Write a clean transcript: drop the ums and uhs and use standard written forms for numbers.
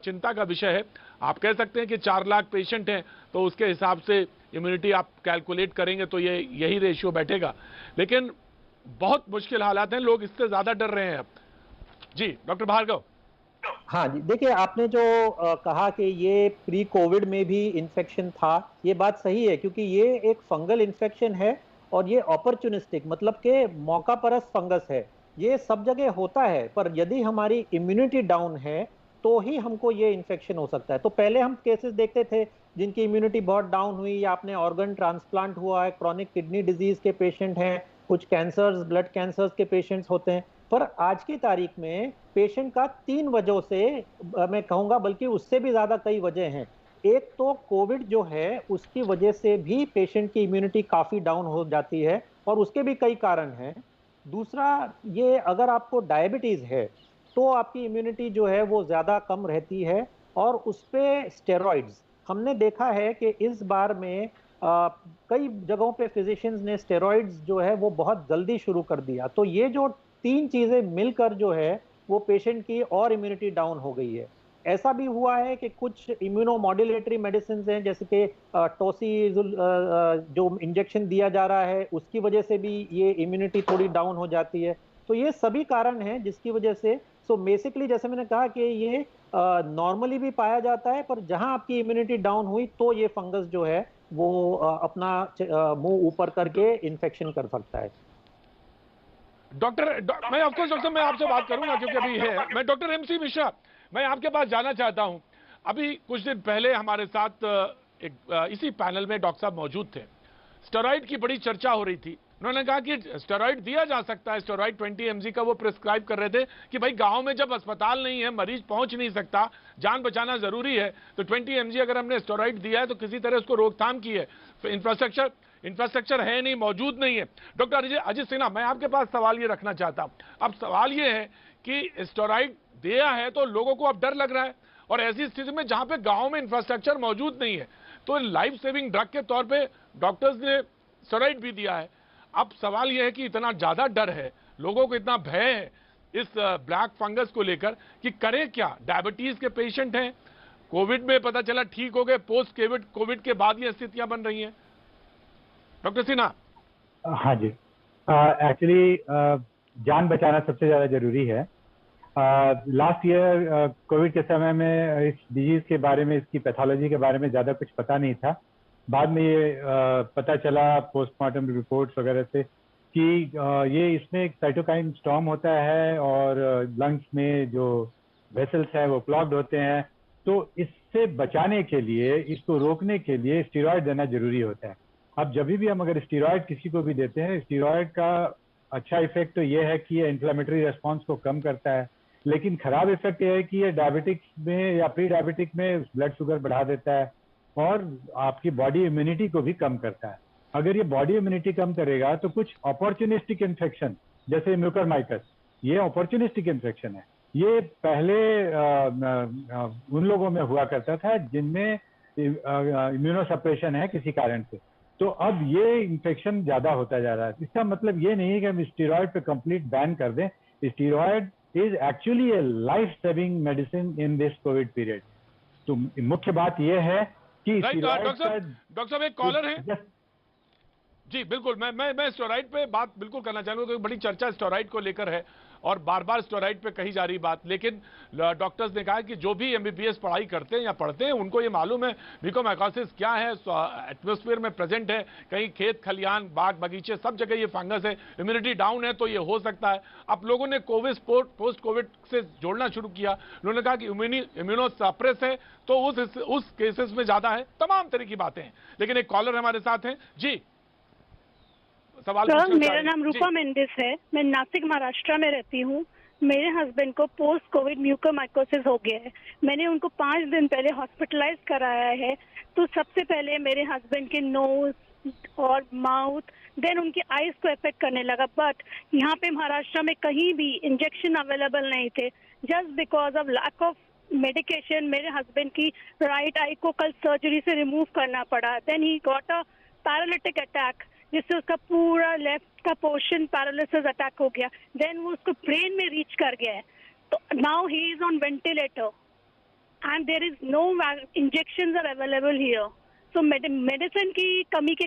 चिंता का विषय है। आप कह सकते हैं कि 4 लाख पेशेंट हैं तो उसके हिसाब से इम्यूनिटी आप कैलकुलेट करेंगे तो यही रेशियो बैठेगा, लेकिन बहुत मुश्किल हालात हैं, लोग इससे ज्यादा डर रहे हैं अब। जी डॉक्टर भार्गव। हाँ जी, देखिए आपने जो कहा कि ये प्री कोविड में भी इन्फेक्शन था, ये बात सही है क्योंकि ये एक फंगल इन्फेक्शन है और ये अपॉर्चुनिस्टिक मतलब के मौका परस्त फंगस है। ये सब जगह होता है, पर यदि हमारी इम्यूनिटी डाउन है तो ही हमको ये इन्फेक्शन हो सकता है। तो पहले हम केसेस देखते थे जिनकी इम्यूनिटी बहुत डाउन हुई, या आपने ऑर्गन ट्रांसप्लांट हुआ है, क्रॉनिक किडनी डिजीज के पेशेंट हैं, कुछ कैंसर्स, ब्लड कैंसर्स के पेशेंट्स होते हैं। पर आज की तारीख में पेशेंट का 3 वजहों से, मैं कहूंगा बल्कि उससे भी ज्यादा कई वजह हैं। एक तो कोविड जो है उसकी वजह से भी पेशेंट की इम्यूनिटी काफी डाउन हो जाती है और उसके भी कई कारण हैं। दूसरा, ये अगर आपको डायबिटीज है तो आपकी इम्यूनिटी जो है वो ज्यादा कम रहती है। और उस पे स्टेरॉइड्स, हमने देखा है कि इस बार में कई जगहों पे फिजिशियंस ने स्टेरॉइड्स जो है वो बहुत जल्दी शुरू कर दिया। तो ये जो 3 चीजें मिलकर जो है वो पेशेंट की और इम्यूनिटी डाउन हो गई है। ऐसा भी हुआ है कि कुछ इम्यूनोमॉड्यूलेटरी मेडिसिन हैं, जैसे कि टोसीजुल जो इंजेक्शन दिया जा रहा है उसकी वजह से भी ये इम्यूनिटी थोड़ी डाउन हो जाती है। तो ये सभी कारण हैं जिसकी वजह से, सो बेसिकली जैसे मैंने कहा कि ये नॉर्मली भी पाया जाता है, पर जहां आपकी इम्यूनिटी डाउन हुई तो ये फंगस जो है वो अपना मुंह ऊपर करके इन्फेक्शन कर सकता है। मैं ऑफकोर्स डॉक्टर मैं आपसे बात करूंगा क्योंकि अभी है। मैं डॉक्टर एमसी मिश्रा, मैं आपके पास जाना चाहता हूं। अभी कुछ दिन पहले हमारे साथ इसी पैनल में डॉक्टर साहब मौजूद थे। स्टेरॉइड की बड़ी चर्चा हो रही थी। उन्होंने कहा कि स्टेरॉइड दिया जा सकता है, स्टेरॉइड 20 mg का वो प्रिस्क्राइब कर रहे थे कि भाई गांव में जब अस्पताल नहीं है, मरीज पहुंच नहीं सकता, जान बचाना जरूरी है, तो 20 mg अगर हमने स्टेरॉइड दिया है तो किसी तरह उसको रोकथाम की है। इंफ्रास्ट्रक्चर है नहीं, मौजूद नहीं है। डॉक्टर अजीत सिन्हा, मैं आपके पास सवाल ये रखना चाहता हूं। अब सवाल ये है कि स्टेरॉइड दिया है तो लोगों को अब डर लग रहा है, और ऐसी स्थिति में जहां पे गांव में इंफ्रास्ट्रक्चर मौजूद नहीं है तो लाइफ सेविंग ड्रग के तौर पे डॉक्टर्स ने स्टेरॉइड भी दिया है। अब सवाल यह है कि इतना ज्यादा डर है, लोगों को इतना भय है इस ब्लैक फंगस को लेकर कि करें क्या। डायबिटीज के पेशेंट हैं, कोविड में पता चला ठीक हो गए, पोस्ट कोविड के बाद ये स्थितियां बन रही हैं। डॉक्टर सिन्हा। हाँ जी, एक्चुअली जान बचाना सबसे ज्यादा जरूरी है। लास्ट ईयर कोविड के समय में इस डिजीज के बारे में, इसकी पैथोलॉजी के बारे में ज्यादा कुछ पता नहीं था। बाद में ये पता चला पोस्टमार्टम रिपोर्ट्स वगैरह से कि ये इसमें एक साइटोकाइन स्टॉर्म होता है और लंग्स में जो वेसल्स हैं वो क्लॉग्ड होते हैं। तो इससे बचाने के लिए, इसको रोकने के लिए स्टेरॉइड देना जरूरी होता है। अब जब भी हम अगर स्टेरॉइड किसी को भी देते हैं, स्टेरॉइड का अच्छा इफेक्ट तो ये है कि ये इन्फ्लेमेटरी रेस्पॉन्स को कम करता है, लेकिन खराब इफेक्ट ये है कि ये डायबिटिक्स में या प्री डायबिटिक में ब्लड शुगर बढ़ा देता है और आपकी बॉडी इम्यूनिटी को भी कम करता है। अगर ये बॉडी इम्यूनिटी कम करेगा तो कुछ अपॉर्चुनिस्टिक इन्फेक्शन जैसे म्यूकरमाइकस, ये अपॉर्चुनिस्टिक इन्फेक्शन है। ये पहले उन लोगों में हुआ करता था जिनमें इम्यूनोसप्रेशन है किसी कारण से। तो अब ये इन्फेक्शन ज्यादा होता जा रहा है। इसका मतलब ये नहीं है कि हम स्टेरॉइड पे कंप्लीट बैन कर दें। Steroid is actually A life saving medicine in this Covid period. तो मुख्य बात यह है कि डॉक्टर साहब एक कॉलर है। जी बिल्कुल, मैं स्टेरॉइड पे बात बिल्कुल करना चाहूंगा क्योंकि बड़ी चर्चा स्टेरॉइड को लेकर है और बार बार स्टेरॉइड पे कही जा रही बात। लेकिन डॉक्टर्स ने कहा कि जो भी एमबीबीएस पढ़ाई करते हैं या पढ़ते हैं उनको ये मालूम है म्यूकोमाइकोसिस क्या है, एटमॉस्फेयर में प्रेजेंट है, कहीं खेत खलियान बाग बगीचे सब जगह ये फंगस है, इम्यूनिटी डाउन है तो ये हो सकता है। अब लोगों ने कोविड पोस्ट कोविड से जोड़ना शुरू किया। उन्होंने कहा कि इम्यूनो सप्रेस है तो उस केसेस में ज्यादा है, तमाम तरह की बातें हैं। लेकिन एक कॉलर हमारे साथ हैं। जी सर, मेरा नाम रूपा मेंडिस है। मैं नासिक महाराष्ट्र में रहती हूँ। मेरे हस्बैंड को पोस्ट कोविड म्यूकोमाइकोसिस हो गया है। मैंने उनको 5 दिन पहले हॉस्पिटलाइज कराया है। तो सबसे पहले मेरे हस्बैंड के नोज और माउथ, देन उनकी आईज को इफेक्ट करने लगा। बट यहाँ पे महाराष्ट्र में कहीं भी इंजेक्शन अवेलेबल नहीं थे। Just because of lack of medication मेरे हस्बैंड की राइट आई को कल सर्जरी से रिमूव करना पड़ा। Then he got a paralytic attack, जिससे उसका पूरा लेफ्ट का पोर्शन पैरालिसिस अटैक हो गया। देन वो उसको ब्रेन में रीच कर गया है। तो now he is on ventilator. and there is no injections are available here. So medicine की कमी के